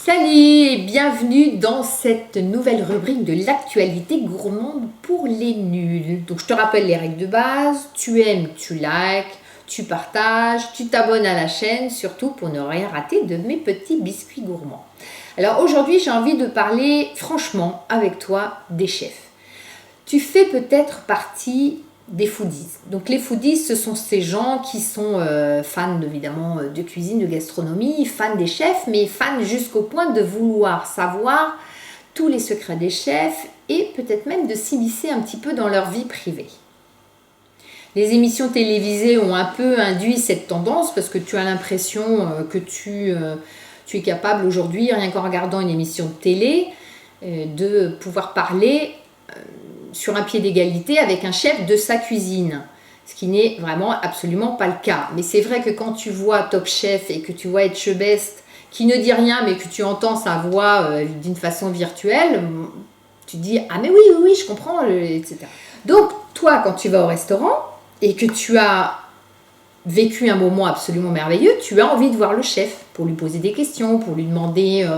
Salut et bienvenue dans cette nouvelle rubrique de l'actualité gourmande pour les nuls. Donc je te rappelle les règles de base, tu aimes, tu likes, tu partages, tu t'abonnes à la chaîne, surtout pour ne rien rater de mes petits biscuits gourmands. Alors aujourd'hui j'ai envie de parler franchement avec toi des chefs. Tu fais peut-être partie des foodies. Donc les foodies, ce sont ces gens qui sont fans évidemment de cuisine, de gastronomie, fans des chefs, mais fans jusqu'au point de vouloir savoir tous les secrets des chefs et peut-être même de s'immiscer un petit peu dans leur vie privée. Les émissions télévisées ont un peu induit cette tendance parce que tu as l'impression que tu es capable aujourd'hui, rien qu'en regardant une émission de télé, de pouvoir parler sur un pied d'égalité avec un chef de sa cuisine, ce qui n'est vraiment absolument pas le cas. Mais c'est vrai que quand tu vois Top Chef et que tu vois Etchebest qui ne dit rien mais que tu entends sa voix d'une façon virtuelle, tu te dis « Ah mais oui, je comprends, etc. » Donc toi, quand tu vas au restaurant et que tu as vécu un moment absolument merveilleux, tu as envie de voir le chef pour lui poser des questions, pour lui demander,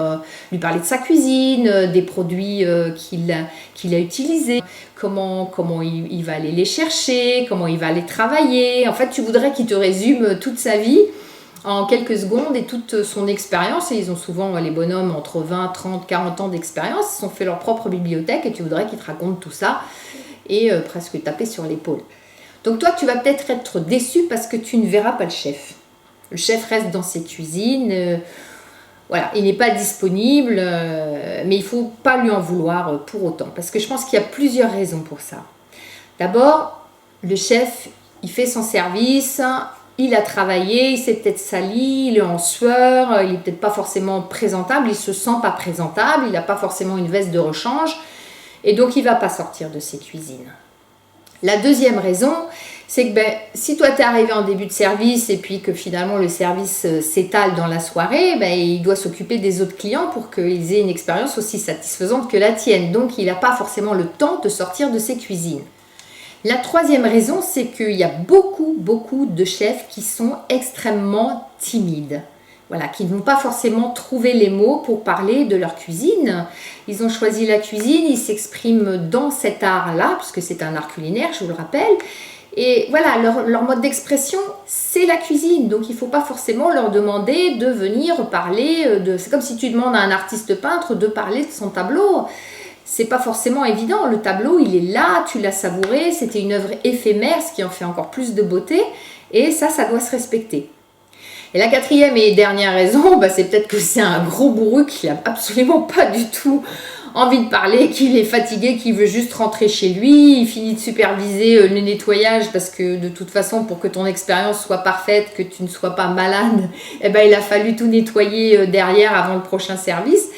lui parler de sa cuisine, des produits qu'il a utilisés, comment il va aller les chercher, comment il va les travailler. En fait, tu voudrais qu'il te résume toute sa vie en quelques secondes et toute son expérience. Et ils ont souvent, les bonhommes, entre 20, 30, 40 ans d'expérience, ils se sont fait leur propre bibliothèque et tu voudrais qu'ils te racontent tout ça et presque taper sur l'épaule. Donc toi, tu vas peut-être être déçu parce que tu ne verras pas le chef. Le chef reste dans ses cuisines, voilà, il n'est pas disponible, mais il ne faut pas lui en vouloir pour autant. Parce que je pense qu'il y a plusieurs raisons pour ça. D'abord, le chef, il fait son service, il a travaillé, il s'est peut-être sali, il est en sueur, il n'est peut-être pas forcément présentable, il ne se sent pas présentable, il n'a pas forcément une veste de rechange, et donc il ne va pas sortir de ses cuisines. La deuxième raison, c'est que si toi tu es arrivé en début de service et puis que finalement le service s'étale dans la soirée, il doit s'occuper des autres clients pour qu'ils aient une expérience aussi satisfaisante que la tienne. Donc il n'a pas forcément le temps de sortir de ses cuisines. La troisième raison, c'est qu'il y a beaucoup de chefs qui sont extrêmement timides. Voilà, qui ne vont pas forcément trouver les mots pour parler de leur cuisine. Ils ont choisi la cuisine, ils s'expriment dans cet art-là, puisque c'est un art culinaire, je vous le rappelle. Et voilà, leur mode d'expression, c'est la cuisine. Donc, il ne faut pas forcément leur demander de venir parler de... C'est comme si tu demandes à un artiste peintre de parler de son tableau. C'est pas forcément évident. Le tableau, il est là, tu l'as savouré, c'était une œuvre éphémère, ce qui en fait encore plus de beauté. Et ça doit se respecter. Et la quatrième et dernière raison, c'est peut-être que c'est un gros bourru qui n'a absolument pas du tout envie de parler, qu'il est fatigué, qu'il veut juste rentrer chez lui. Il finit de superviser le nettoyage parce que de toute façon, pour que ton expérience soit parfaite, que tu ne sois pas malade, il a fallu tout nettoyer derrière avant le prochain service.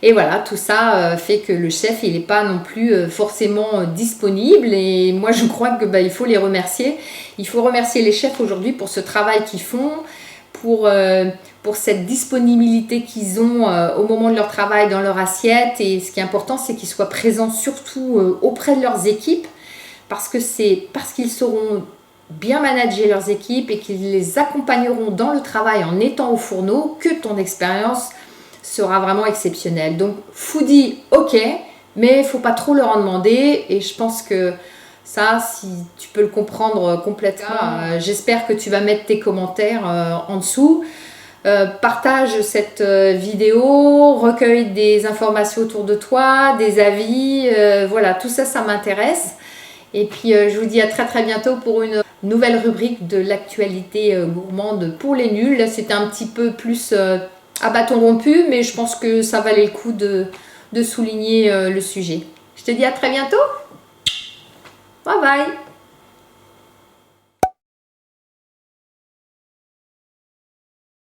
Et voilà, tout ça fait que le chef, il n'est pas non plus forcément disponible. Et moi, je crois que il faut les remercier. Il faut remercier les chefs aujourd'hui pour ce travail qu'ils font, pour cette disponibilité qu'ils ont au moment de leur travail dans leur assiette. Et ce qui est important, c'est qu'ils soient présents surtout auprès de leurs équipes, parce que c'est parce qu'ils sauront bien manager leurs équipes et qu'ils les accompagneront dans le travail en étant au fourneau que ton expérience sera vraiment exceptionnelle. Donc foodie, ok, mais il ne faut pas trop leur en demander. Et je pense que ça, si tu peux le comprendre complètement, j'espère que tu vas mettre tes commentaires en dessous. Partage cette vidéo, recueille des informations autour de toi, des avis. Voilà, tout ça, ça m'intéresse. Et puis, je vous dis à très bientôt pour une nouvelle rubrique de l'actualité gourmande pour les nuls. Là, c'était un petit peu plus à bâton rompu, mais je pense que ça valait le coup de souligner le sujet. Je te dis à très bientôt. Bye bye.